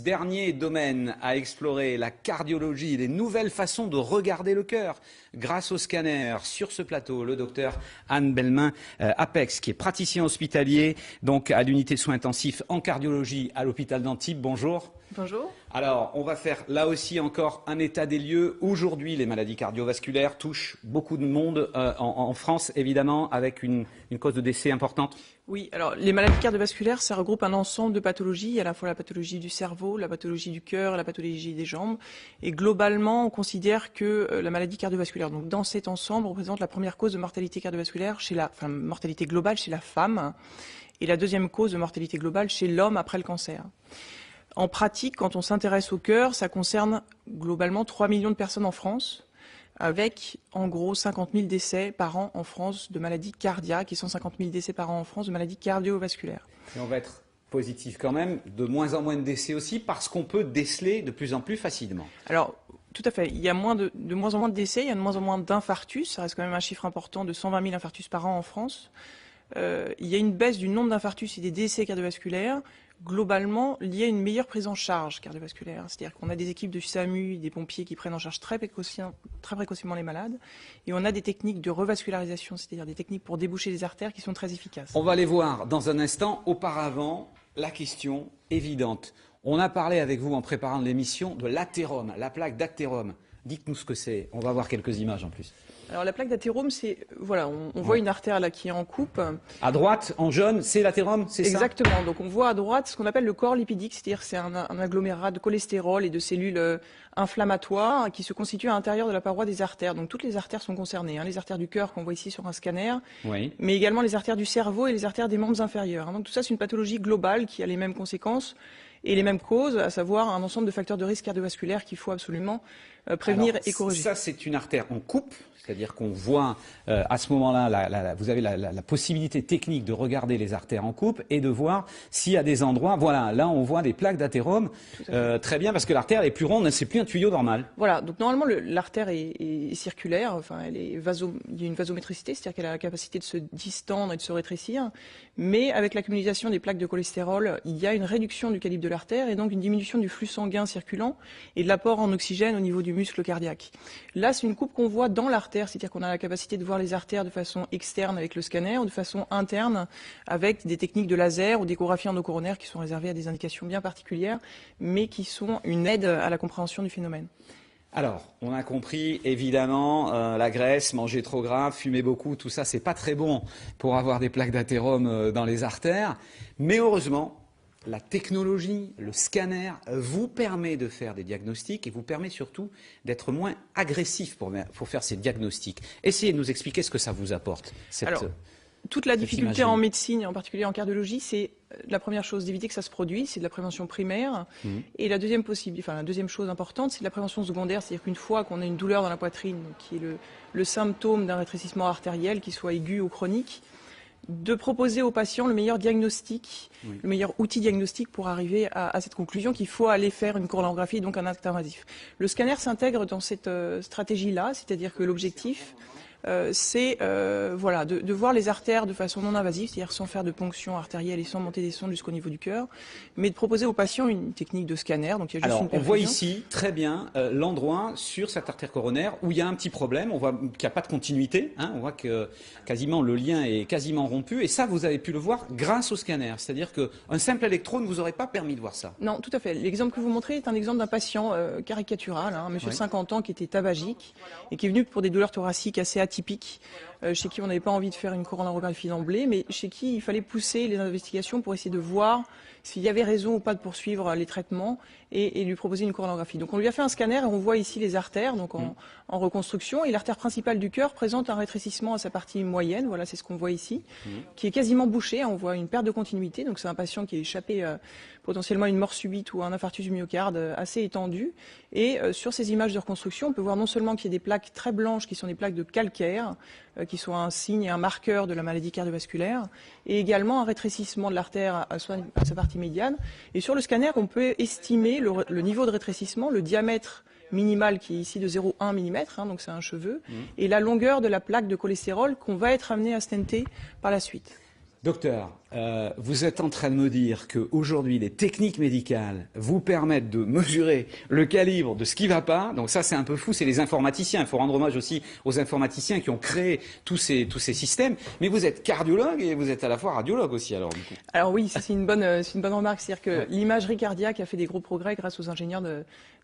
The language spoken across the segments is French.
Dernier domaine à explorer, la cardiologie, les nouvelles façons de regarder le cœur grâce au scanner. Sur ce plateau, le docteur Anne Belmain Apex, qui est praticien hospitalier, donc à l'unité de soins intensifs en cardiologie à l'hôpital d'Antibes. Bonjour. Bonjour. Alors, on va faire là aussi encore un état des lieux. Aujourd'hui, les maladies cardiovasculaires touchent beaucoup de monde en France, évidemment, avec une cause de décès importante. Oui, alors les maladies cardiovasculaires, ça regroupe un ensemble de pathologies, à la fois la pathologie du cerveau, la pathologie du cœur et la pathologie des jambes. Et globalement, on considère que la maladie cardiovasculaire, donc dans cet ensemble, représente la première cause de mortalité cardiovasculaire mortalité globale chez la femme, et la deuxième cause de mortalité globale chez l'homme après le cancer. En pratique, quand on s'intéresse au cœur, ça concerne globalement 3 millions de personnes en France, avec en gros 50 000 décès par an en France de maladies cardiaques et 150 000 décès par an en France de maladies cardiovasculaires. Et on va être positif quand même, de moins en moins de décès aussi, parce qu'on peut déceler de plus en plus facilement. Alors, tout à fait. Il y a de moins en moins de décès, il y a de moins en moins d'infarctus. Ça reste quand même un chiffre important de 120 000 infarctus par an en France. Il y a une baisse du nombre d'infarctus et des décès cardiovasculaires, globalement liée à une meilleure prise en charge cardiovasculaire. C'est-à-dire qu'on a des équipes de SAMU, des pompiers qui prennent en charge très précocement les malades. Et on a des techniques de revascularisation, c'est-à-dire des techniques pour déboucher les artères qui sont très efficaces. On va les voir dans un instant. Auparavant, la question évidente. On a parlé avec vous en préparant l'émission de l'athérome, la plaque d'athérome. Dites-nous ce que c'est. On va voir quelques images en plus. Alors la plaque d'athérome, c'est on voit une artère là qui est en coupe. À droite, en jaune, c'est l'athérome, c'est ça? Exactement. Donc on voit à droite ce qu'on appelle le corps lipidique, c'est-à-dire c'est un agglomérat de cholestérol et de cellules inflammatoires qui se constituent à l'intérieur de la paroi des artères. Donc toutes les artères sont concernées, les artères du cœur qu'on voit ici sur un scanner, oui, mais également les artères du cerveau et les artères des membres inférieurs. Donc tout ça, c'est une pathologie globale qui a les mêmes conséquences et les mêmes causes, à savoir un ensemble de facteurs de risque cardiovasculaire qu'il faut absolument prévenir et corriger. Ça, c'est une artère en coupe, c'est-à-dire qu'on voit à ce moment-là, vous avez la possibilité technique de regarder les artères en coupe et de voir s'il y a des endroits. Voilà, là, on voit des plaques d'athérome. Très bien, parce que l'artère est plus ronde, c'est plus un tuyau normal. Voilà, donc normalement, l'artère est circulaire, il y a une vasométricité, c'est-à-dire qu'elle a la capacité de se distendre et de se rétrécir. Mais avec l'accumulation des plaques de cholestérol, il y a une réduction du calibre de l'artère et donc une diminution du flux sanguin circulant et de l'apport en oxygène au niveau du muscle cardiaque. Là, c'est une coupe qu'on voit dans l'artère, c'est-à-dire qu'on a la capacité de voir les artères de façon externe avec le scanner ou de façon interne avec des techniques de laser ou d'échographie endocoronaire qui sont réservées à des indications bien particulières, mais qui sont une aide à la compréhension du phénomène. Alors, on a compris, évidemment, la graisse, manger trop gras, fumer beaucoup, tout ça, c'est pas très bon pour avoir des plaques d'athérome dans les artères. Mais heureusement, la technologie, le scanner, vous permet de faire des diagnostics et vous permet surtout d'être moins agressif pour faire ces diagnostics. Essayez de nous expliquer ce que ça vous apporte. Toute la difficulté en médecine, en particulier en cardiologie, c'est la première chose d'éviter que ça se produise, c'est de la prévention primaire. Et la deuxième chose importante, c'est de la prévention secondaire, c'est-à-dire qu'une fois qu'on a une douleur dans la poitrine, qui est le symptôme d'un rétrécissement artériel, qu'il soit aigu ou chronique, de proposer aux patients le meilleur diagnostic, le meilleur outil diagnostique pour arriver à cette conclusion qu'il faut aller faire une coronarographie, donc un acte invasif. Le scanner s'intègre dans cette stratégie-là, c'est-à-dire que l'objectif, c'est de voir les artères de façon non invasive, c'est-à-dire sans faire de ponction artérielle et sans monter des sondes jusqu'au niveau du cœur, mais de proposer aux patients une technique de scanner. Donc il y a juste une perfusion. On voit ici très bien l'endroit sur cette artère coronaire où il y a un petit problème, on voit qu'il n'y a pas de continuité, on voit que quasiment le lien est quasiment rompu, et ça vous avez pu le voir grâce au scanner, c'est-à-dire qu'un simple électro ne vous aurait pas permis de voir ça. Non, tout à fait. L'exemple que vous montrez est un exemple d'un patient caricatural, un monsieur de 50 ans qui était tabagique et qui est venu pour des douleurs thoraciques assez atypique, chez qui on n'avait pas envie de faire une coronarographie d'emblée, mais chez qui il fallait pousser les investigations pour essayer de voir s'il y avait raison ou pas de poursuivre les traitements et lui proposer une coronarographie. Donc on lui a fait un scanner et on voit ici les artères donc en reconstruction, et l'artère principale du cœur présente un rétrécissement à sa partie moyenne, voilà, c'est ce qu'on voit ici, qui est quasiment bouché, on voit une perte de continuité, donc c'est un patient qui est échappé potentiellement à une mort subite ou à un infarctus du myocarde assez étendu, et sur ces images de reconstruction, on peut voir non seulement qu'il y a des plaques très blanches qui sont des plaques de calcaire, qui sont un signe et un marqueur de la maladie cardiovasculaire, et également un rétrécissement de l'artère à sa partie médiane. Et sur le scanner, on peut estimer le niveau de rétrécissement, le diamètre minimal qui est ici de 0,1 mm, donc c'est un cheveu, et la longueur de la plaque de cholestérol qu'on va être amené à stenter par la suite. Docteur, Vous êtes en train de me dire qu'aujourd'hui, les techniques médicales vous permettent de mesurer le calibre de ce qui ne va pas. Donc ça, c'est un peu fou. C'est les informaticiens. Il faut rendre hommage aussi aux informaticiens qui ont créé tous ces systèmes. Mais vous êtes cardiologue et vous êtes à la fois radiologue aussi, alors, du coup. Alors oui, c'est une bonne remarque. C'est-à-dire que l'imagerie cardiaque a fait des gros progrès grâce aux ingénieurs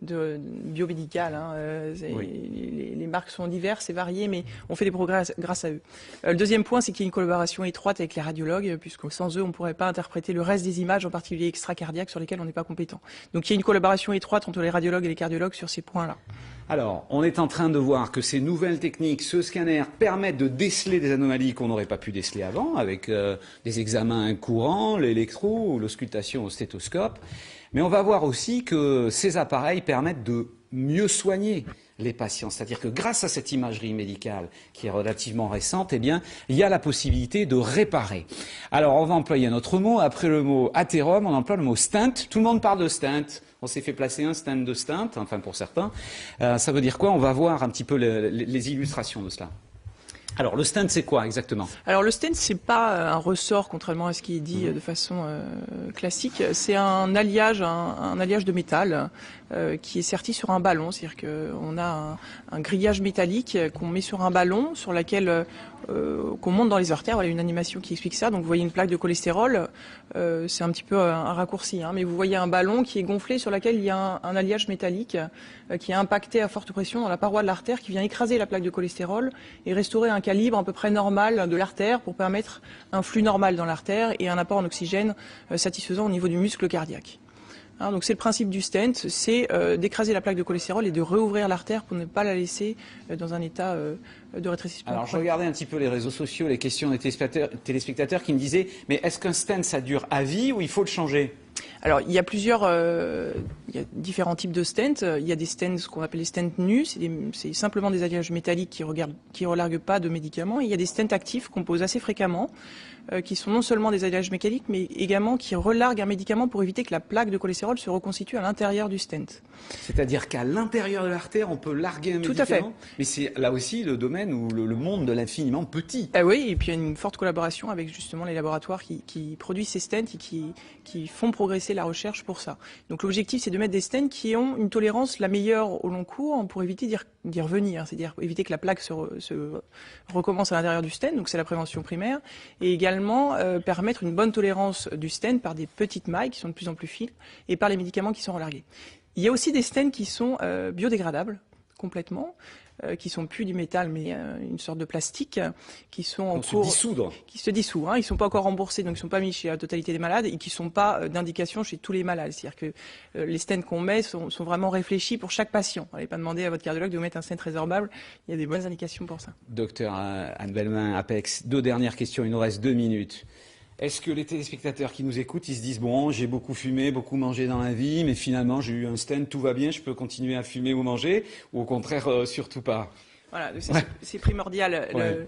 de biomédical. Hein. Les marques sont diverses et variées, mais on fait des progrès grâce à eux. Le deuxième point, c'est qu'il y a une collaboration étroite avec les radiologues, puisque sans eux, on ne pourrait pas interpréter le reste des images, en particulier extracardiaques, sur lesquelles on n'est pas compétent. Donc il y a une collaboration étroite entre les radiologues et les cardiologues sur ces points-là. Alors, on est en train de voir que ces nouvelles techniques, ce scanner, permettent de déceler des anomalies qu'on n'aurait pas pu déceler avant, avec des examens courants, l'électro ou l'auscultation au stéthoscope. Mais on va voir aussi que ces appareils permettent de mieux soigner les patients. C'est-à-dire que grâce à cette imagerie médicale qui est relativement récente, eh bien, il y a la possibilité de réparer. Alors, on va employer un autre mot. Après le mot athérome, on emploie le mot stent. Tout le monde parle de stent. On s'est fait placer un stent de stent, enfin pour certains. Ça veut dire quoi? On va voir un petit peu les illustrations de cela. Alors, le stent, c'est quoi exactement? Alors, le stent, c'est pas un ressort, contrairement à ce qui est dit de façon classique. C'est un alliage de métal qui est serti sur un ballon. C'est-à-dire qu'on a un grillage métallique qu'on met sur un ballon, sur laquelle qu'on monte dans les artères. Voilà une animation qui explique ça. Donc, vous voyez une plaque de cholestérol. C'est un petit peu un raccourci, hein, mais vous voyez un ballon qui est gonflé, sur laquelle il y a un alliage métallique qui est impacté à forte pression dans la paroi de l'artère, qui vient écraser la plaque de cholestérol et restaurer un calibre à peu près normal de l'artère pour permettre un flux normal dans l'artère et un apport en oxygène satisfaisant au niveau du muscle cardiaque. Hein, donc c'est le principe du stent, c'est d'écraser la plaque de cholestérol et de réouvrir l'artère pour ne pas la laisser dans un état de rétrécissement. Alors je regardais un petit peu les réseaux sociaux, les questions des téléspectateurs qui me disaient « Mais est-ce qu'un stent ça dure à vie ou il faut le changer ?» Alors, il y a différents types de stents. Il y a des stents, ce qu'on appelle les stents nus. C'est simplement des alliages métalliques qui relarguent pas de médicaments. Et il y a des stents actifs qu'on pose assez fréquemment, qui sont non seulement des alliages mécaniques, mais également qui relarguent un médicament pour éviter que la plaque de cholestérol se reconstitue à l'intérieur du stent. C'est-à-dire qu'à l'intérieur de l'artère, on peut larguer un médicament. Tout à fait. Mais c'est là aussi le domaine où le monde de l'infiniment petit. Ah oui, et puis il y a une forte collaboration avec justement les laboratoires qui produisent ces stents et qui font progresser la recherche pour ça. Donc l'objectif, c'est de mettre des stents qui ont une tolérance la meilleure au long cours pour éviter d'y revenir, c'est-à-dire éviter que la plaque se recommence à l'intérieur du stent, donc c'est la prévention primaire, et également permettre une bonne tolérance du stent par des petites mailles qui sont de plus en plus fines et par les médicaments qui sont relargués. Il y a aussi des stents qui sont biodégradables complètement, qui sont plus du métal mais une sorte de plastique, qui sont en cours, qui se dissout. Hein, ils sont pas encore remboursés, donc ils sont pas mis chez la totalité des malades et qui sont pas d'indication chez tous les malades. C'est-à-dire que les stents qu'on met sont vraiment réfléchis pour chaque patient. N'allez pas demander à votre cardiologue de vous mettre un stent résorbable. Il y a des bonnes indications pour ça. Docteur Anne Bellemin, Apex, 2 dernières questions. Il nous reste 2 minutes. Est-ce que les téléspectateurs qui nous écoutent, ils se disent « Bon, j'ai beaucoup fumé, beaucoup mangé dans la vie, mais finalement j'ai eu un stent, tout va bien, je peux continuer à fumer ou manger » ou au contraire, surtout pas? Voilà, c'est primordial. Ouais.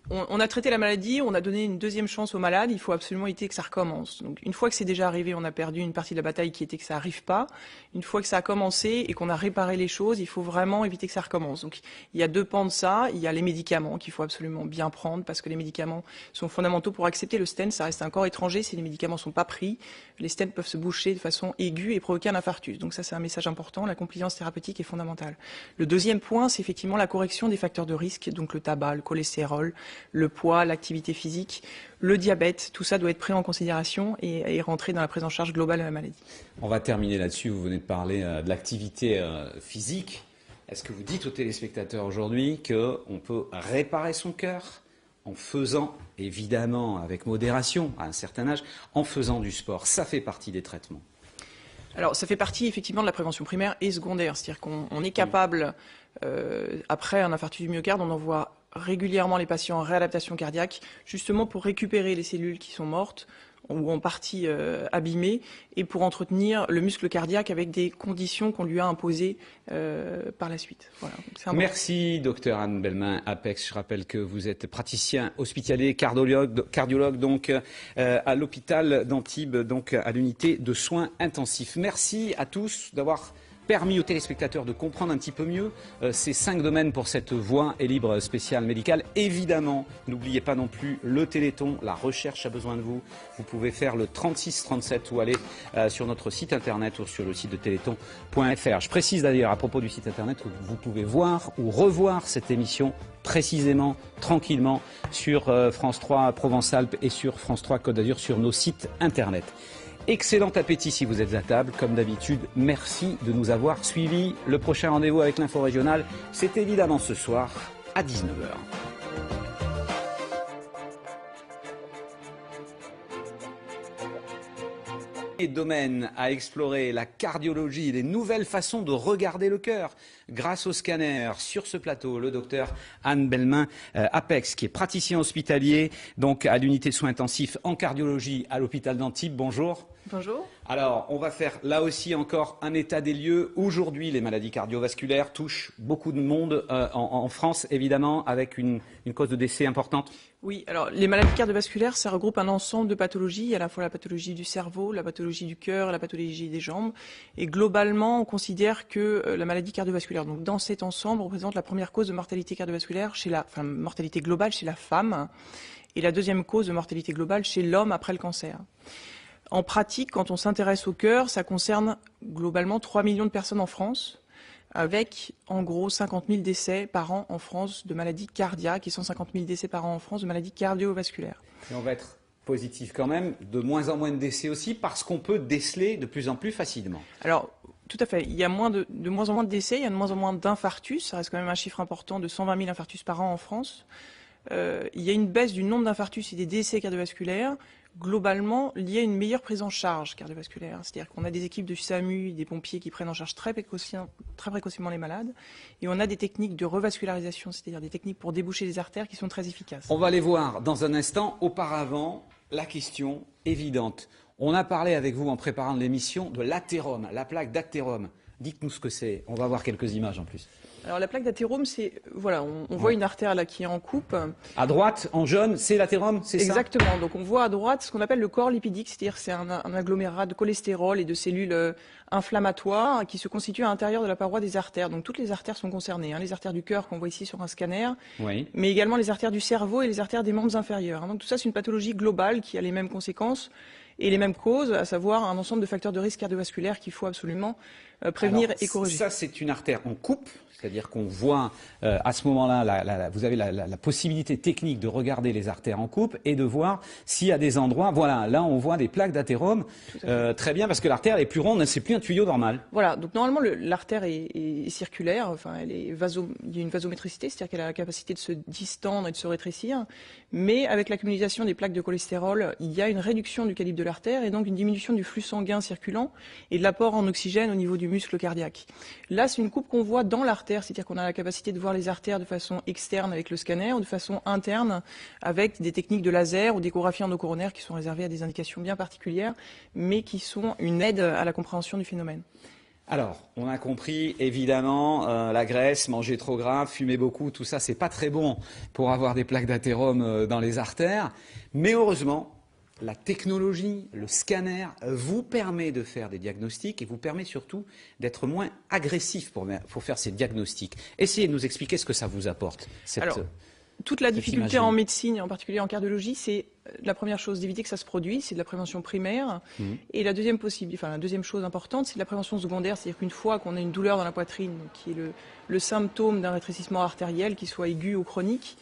On a traité la maladie, on a donné une deuxième chance aux malades, il faut absolument éviter que ça recommence. Donc une fois que c'est déjà arrivé, on a perdu une partie de la bataille qui était que ça arrive pas. Une fois que ça a commencé et qu'on a réparé les choses, il faut vraiment éviter que ça recommence. Donc il y a 2 pans de ça, il y a les médicaments qu'il faut absolument bien prendre parce que les médicaments sont fondamentaux pour accepter le stent, ça reste un corps étranger, si les médicaments sont pas pris, les stents peuvent se boucher de façon aiguë et provoquer un infarctus. Donc ça c'est un message important, la compliance thérapeutique est fondamentale. Le deuxième point, c'est effectivement la correction des facteurs de risque, donc le tabac, le cholestérol, le poids, l'activité physique, le diabète, tout ça doit être pris en considération et rentrer dans la prise en charge globale de la maladie. On va terminer là-dessus, vous venez de parler de l'activité physique. Est-ce que vous dites aux téléspectateurs aujourd'hui qu'on peut réparer son cœur en faisant, évidemment avec modération, à un certain âge, en faisant du sport? Ça fait partie des traitements. Alors ça fait partie effectivement de la prévention primaire et secondaire, c'est-à-dire qu'on est capable, après un infarctus du myocarde, on envoie régulièrement les patients en réadaptation cardiaque, justement pour récupérer les cellules qui sont mortes ou en partie abîmées, et pour entretenir le muscle cardiaque avec des conditions qu'on lui a imposées par la suite. Voilà, merci, docteur Anne Bellemin, Apex. Je rappelle que vous êtes praticien hospitalier, cardiologue donc à l'hôpital d'Antibes, donc à l'unité de soins intensifs. Merci à tous d'avoir permis aux téléspectateurs de comprendre un petit peu mieux ces 5 domaines pour cette voix et libre spéciale médicale. Évidemment, n'oubliez pas non plus le Téléthon, la recherche a besoin de vous. Vous pouvez faire le 3637 ou aller sur notre site internet ou sur le site de téléthon.fr. Je précise d'ailleurs à propos du site internet que vous pouvez voir ou revoir cette émission précisément, tranquillement, sur France 3 Provence-Alpes et sur France 3 Côte d'Azur sur nos sites internet. Excellent appétit si vous êtes à table. Comme d'habitude, merci de nous avoir suivis. Le prochain rendez-vous avec l'info régionale, c'est évidemment ce soir à 19h. Et domaine à explorer la cardiologie, les nouvelles façons de regarder le cœur grâce au scanner. Sur ce plateau, le docteur Anne Belmain Apex, qui est praticien hospitalier, donc à l'unité de soins intensifs en cardiologie à l'hôpital d'Antibes. Bonjour. Bonjour. Alors, on va faire là aussi encore un état des lieux. Aujourd'hui, les maladies cardiovasculaires touchent beaucoup de monde en France, évidemment, avec une cause de décès importante. Oui, alors les maladies cardiovasculaires, ça regroupe un ensemble de pathologies, à la fois la pathologie du cerveau, la pathologie du cœur, la pathologie des jambes. Et globalement, on considère que la maladie cardiovasculaire, donc dans cet ensemble, représente la première cause de mortalité cardiovasculaire mortalité globale chez la femme, et la deuxième cause de mortalité globale chez l'homme après le cancer. En pratique, quand on s'intéresse au cœur, ça concerne globalement 3 millions de personnes en France, avec en gros 50 000 décès par an en France de maladies cardiaques et 150 000 décès par an en France de maladies cardiovasculaires. Et on va être positif quand même, de moins en moins de décès aussi, parce qu'on peut déceler de plus en plus facilement. Alors, tout à fait. Il y a de moins en moins de décès, il y a de moins en moins d'infarctus. Ça reste quand même un chiffre important de 120 000 infarctus par an en France. Il y a une baisse du nombre d'infarctus et des décès cardiovasculaires, globalement liée à une meilleure prise en charge cardiovasculaire. C'est-à-dire qu'on a des équipes de SAMU, des pompiers qui prennent en charge très précocement les malades. Et on a des techniques de revascularisation, c'est-à-dire des techniques pour déboucher les artères qui sont très efficaces. On va les voir dans un instant. Auparavant, la question évidente. On a parlé avec vous en préparant l'émission de l'athérome, la plaque d'athérome. Dites-nous ce que c'est. On va voir quelques images en plus. Alors la plaque d'athérome, c'est on voit une artère là qui est en coupe. À droite, en jaune, c'est l'athérome, c'est ça? Exactement. Donc on voit à droite ce qu'on appelle le corps lipidique, c'est-à-dire c'est un agglomérat de cholestérol et de cellules inflammatoires qui se constituent à l'intérieur de la paroi des artères. Donc toutes les artères sont concernées, les artères du cœur qu'on voit ici sur un scanner, oui, mais également les artères du cerveau et les artères des membres inférieurs. Donc tout ça, c'est une pathologie globale qui a les mêmes conséquences et les mêmes causes, à savoir un ensemble de facteurs de risque cardiovasculaire qu'il faut absolument prévenir et corriger. Ça, c'est une artère en coupe, c'est-à-dire qu'on voit à ce moment-là, vous avez la possibilité technique de regarder les artères en coupe et de voir s'il y a des endroits. Voilà, là, on voit des plaques d'athérome. Très bien, parce que l'artère est plus ronde, c'est plus un tuyau normal. Voilà, donc normalement, l'artère est circulaire, il y a une vasométricité, c'est-à-dire qu'elle a la capacité de se distendre et de se rétrécir. Mais avec l'accumulation des plaques de cholestérol, il y a une réduction du calibre de l'artère et donc une diminution du flux sanguin circulant et de l'apport en oxygène au niveau du muscle cardiaque. Là, c'est une coupe qu'on voit dans l'artère, c'est-à-dire qu'on a la capacité de voir les artères de façon externe avec le scanner ou de façon interne avec des techniques de laser ou d'échographie endocoronaire qui sont réservées à des indications bien particulières, mais qui sont une aide à la compréhension du phénomène. Alors, on a compris, évidemment, la graisse, manger trop gras, fumer beaucoup, tout ça, c'est pas très bon pour avoir des plaques d'athérome dans les artères. Mais heureusement, la technologie, le scanner, vous permet de faire des diagnostics et vous permet surtout d'être moins agressif pour faire ces diagnostics. Essayez de nous expliquer ce que ça vous apporte. Toute la difficulté en médecine, et en particulier en cardiologie, c'est la première chose d'éviter que ça se produise, c'est de la prévention primaire. Et la deuxième chose importante, c'est de la prévention secondaire, c'est-à-dire qu'une fois qu'on a une douleur dans la poitrine, qui est le symptôme d'un rétrécissement artériel, qu'il soit aigu ou chronique,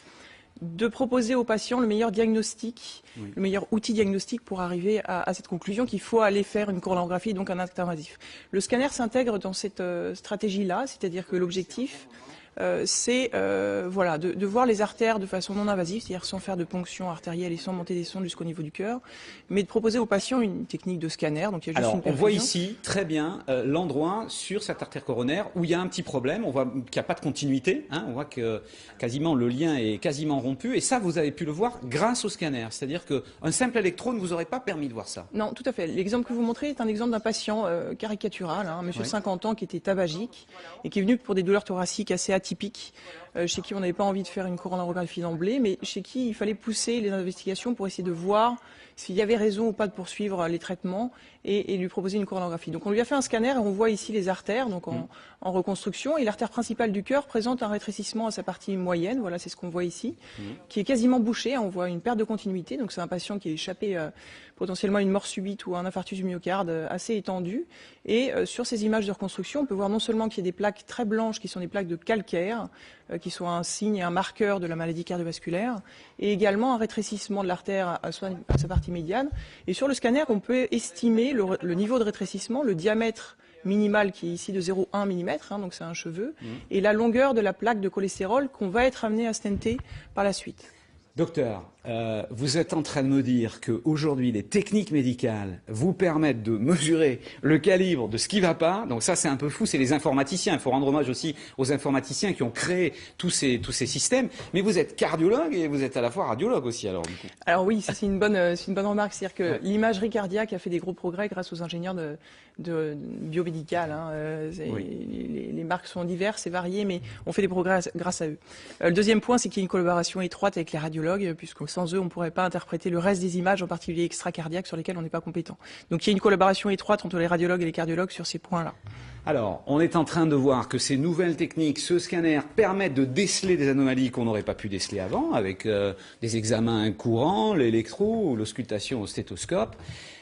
de proposer aux patients le meilleur diagnostic, le meilleur outil diagnostique pour arriver à cette conclusion qu'il faut aller faire une coronarographie, donc un acte invasif. Le scanner s'intègre dans cette stratégie-là, c'est-à-dire que l'objectif, c'est de voir les artères de façon non invasive, c'est-à-dire sans faire de ponction artérielle et sans monter des sondes jusqu'au niveau du cœur, mais de proposer aux patients une technique de scanner. Donc il y a juste une perfusion. On voit ici très bien l'endroit sur cette artère coronaire où il y a un petit problème, on voit qu'il n'y a pas de continuité, on voit que quasiment le lien est quasiment rompu, et ça vous avez pu le voir grâce au scanner, c'est-à-dire qu'un simple électrode ne vous aurait pas permis de voir ça. Non, tout à fait. L'exemple que vous montrez est un exemple d'un patient caricatural, un monsieur de 50 ans qui était tabagique et qui est venu pour des douleurs thoraciques assez atypique, chez qui on n'avait pas envie de faire une coronarographie d'emblée, mais chez qui il fallait pousser les investigations pour essayer de voir s'il y avait raison ou pas de poursuivre les traitements et lui proposer une coronarographie. Donc on lui a fait un scanner et on voit ici les artères donc en reconstruction. Et l'artère principale du cœur présente un rétrécissement à sa partie moyenne, voilà, c'est ce qu'on voit ici, qui est quasiment bouché. On voit une perte de continuité, donc c'est un patient qui est échappé potentiellement à une mort subite ou à un infarctus du myocarde assez étendu. Et sur ces images de reconstruction, on peut voir non seulement qu'il y a des plaques très blanches qui sont des plaques de calcaire, qui sont un signe et un marqueur de la maladie cardiovasculaire, et également un rétrécissement de l'artère à sa partie médiane. Et sur le scanner, on peut estimer le niveau de rétrécissement, le diamètre minimal qui est ici de 0,1 mm, donc c'est un cheveu, et la longueur de la plaque de cholestérol qu'on va être amené à stenter par la suite. Docteur, vous êtes en train de me dire qu'aujourd'hui, les techniques médicales vous permettent de mesurer le calibre de ce qui ne va pas. Donc ça, c'est un peu fou, c'est les informaticiens. Il faut rendre hommage aussi aux informaticiens qui ont créé tous ces systèmes. Mais vous êêtre cardiologue et vous êtes à la fois radiologue aussi, alors du coup. Alors oui, c'est une bonne remarque. C'est-à-dire que l'imagerie cardiaque a fait des gros progrès grâce aux ingénieurs de biomédical. Les marques sont diverses et variées, mais on fait des progrès grâce à eux. Le deuxième point, c'est qu'il y a une collaboration étroite avec les radiologues, puisque sans eux, on ne pourrait pas interpréter le reste des images, en particulier extracardiaques, sur lesquelles on n'est pas compétent. Donc il y a une collaboration étroite entre les radiologues et les cardiologues sur ces points-là. Alors, on est en train de voir que ces nouvelles techniques, ce scanner, permettent de déceler des anomalies qu'on n'aurait pas pu déceler avant, avec des examens courants, l'électro ou l'auscultation au stéthoscope.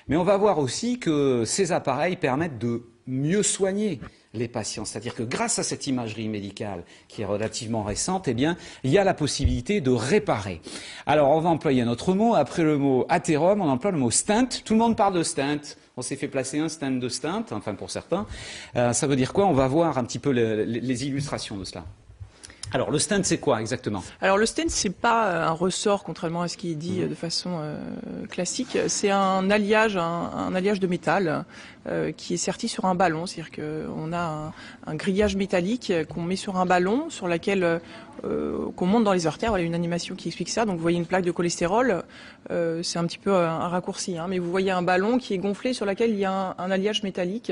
Mais on va voir aussi que ces appareils permettent de mieux soigner les patients. C'est-à-dire que grâce à cette imagerie médicale qui est relativement récente, eh bien, il y a la possibilité de réparer. Alors, on va employer un autre mot. Après le mot athérome, on emploie le mot stent. Tout le monde parle de stent. On s'est fait placer un stent de stent, enfin pour certains. Ça veut dire quoi? On va voir un petit peu les illustrations de cela. Alors, le stent, c'est quoi exactement? Alors, le stent, c'est pas un ressort, contrairement à ce qui est dit de façon classique. C'est un alliage de métal qui est serti sur un ballon. C'est-à-dire qu'on a un grillage métallique qu'on met sur un ballon, sur laquelle qu'on monte dans les artères. Voilà une animation qui explique ça. Donc, vous voyez une plaque de cholestérol. C'est un petit peu un raccourci, mais vous voyez un ballon qui est gonflé sur lequel il y a un alliage métallique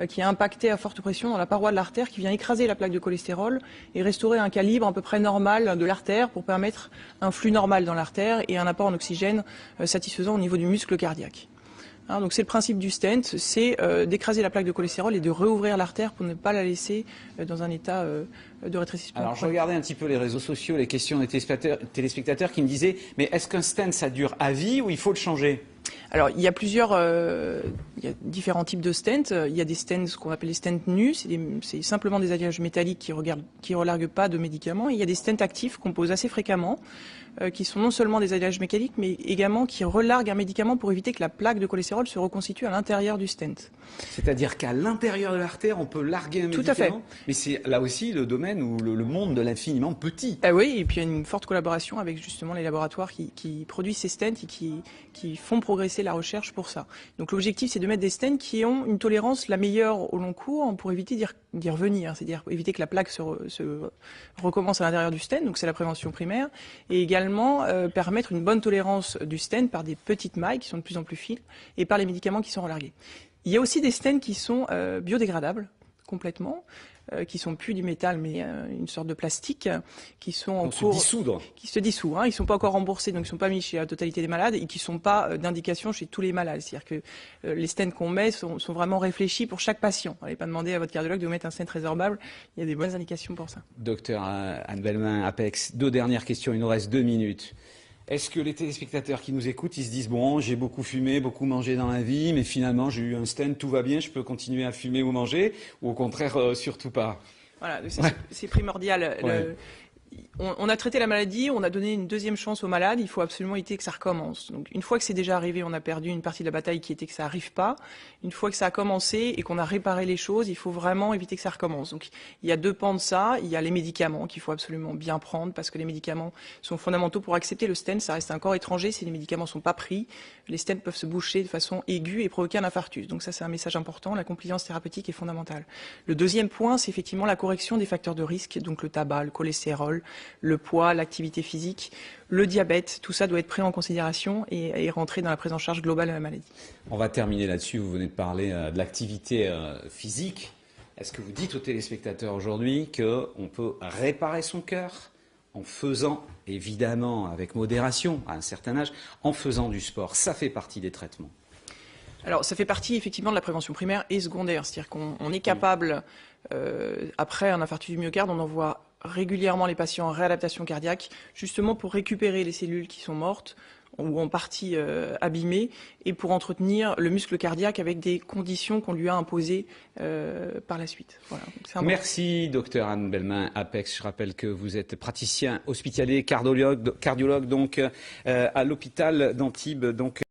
qui est impacté à forte pression dans la paroi de l'artère, qui vient écraser la plaque de cholestérol et restaurer un calibre à peu près normal de l'artère pour permettre un flux normal dans l'artère et un apport en oxygène satisfaisant au niveau du muscle cardiaque. Donc c'est le principe du stent, c'est d'écraser la plaque de cholestérol et de réouvrir l'artère pour ne pas la laisser dans un état de rétrécissement. Alors je regardais un petit peu les réseaux sociaux, les questions des téléspectateurs qui me disaient « Mais est-ce qu'un stent ça dure à vie ou il faut le changer ?» Alors, il y a différents types de stents. Il y a des stents, ce qu'on appelle les stents nus, c'est simplement des alliages métalliques qui relarguent pas de médicaments. Et il y a des stents actifs qu'on pose assez fréquemment, qui sont non seulement des alliages mécaniques, mais également qui relarguent un médicament pour éviter que la plaque de cholestérol se reconstitue à l'intérieur du stent. C'est-à-dire qu'à l'intérieur de l'artère, on peut larguer un médicament. Tout à fait. Mais c'est là aussi le domaine où le monde de l'infiniment petit. Oui, et puis il y a une forte collaboration avec justement les laboratoires qui produisent ces stents et qui font progresser la recherche pour ça. Donc l'objectif, c'est de mettre des stents qui ont une tolérance la meilleure au long cours pour éviter d'y revenir, c'est-à-dire éviter que la plaque se recommence à l'intérieur du stent, donc c'est la prévention primaire, et également permettre une bonne tolérance du stent par des petites mailles qui sont de plus en plus fines et par les médicaments qui sont relargués. Il y a aussi des stents qui sont biodégradables complètement, qui sont plus du métal mais une sorte de plastique, qui sont en cours, qui se dissout. Ils sont pas encore remboursés, donc ils sont pas mis chez la totalité des malades et qui sont pas d'indication chez tous les malades. C'est-à-dire que les stents qu'on met sont vraiment réfléchis pour chaque patient. N'allez pas demander à votre cardiologue de vous mettre un stent résorbable. Il y a des bonnes indications pour ça. Docteur Anne Bellemin, Apex, 2 dernières questions. Il nous reste 2 minutes. Est-ce que les téléspectateurs qui nous écoutent, ils se disent « Bon, j'ai beaucoup fumé, beaucoup mangé dans la vie, mais finalement j'ai eu un stent, tout va bien, je peux continuer à fumer ou manger » ou au contraire, surtout pas? Voilà, c'est primordial. Ouais. On a traité la maladie, on a donné une deuxième chance aux malades, il faut absolument éviter que ça recommence. Donc une fois que c'est déjà arrivé, on a perdu une partie de la bataille qui était que ça n'arrive pas. Une fois que ça a commencé et qu'on a réparé les choses, il faut vraiment éviter que ça recommence. Donc il y a 2 pans de ça, il y a les médicaments qu'il faut absolument bien prendre parce que les médicaments sont fondamentaux pour accepter le stent, ça reste un corps étranger, si les médicaments ne sont pas pris, les stents peuvent se boucher de façon aiguë et provoquer un infarctus. Donc ça c'est un message important, la compliance thérapeutique est fondamentale. Le deuxième point, c'est effectivement la correction des facteurs de risque, donc le tabac, le cholestérol, le poids, l'activité physique, le diabète, tout ça doit être pris en considération et rentrer dans la prise en charge globale de la maladie. On va terminer là-dessus, vous venez de parler de l'activité physique. Est-ce que vous dites aux téléspectateurs aujourd'hui qu'on peut réparer son cœur en faisant, évidemment avec modération, à un certain âge, en faisant du sport? Ça fait partie des traitements. Alors, ça fait partie effectivement de la prévention primaire et secondaire. C'est-à-dire qu'on est capable, après un infarctus du myocarde, on envoie régulièrement les patients en réadaptation cardiaque, justement pour récupérer les cellules qui sont mortes ou en partie abîmées, et pour entretenir le muscle cardiaque avec des conditions qu'on lui a imposées par la suite. Voilà. Merci, docteur Anne Bellemin-Apex. Je rappelle que vous êtes praticien hospitalier, cardiologue donc, à l'hôpital d'Antibes. Donc,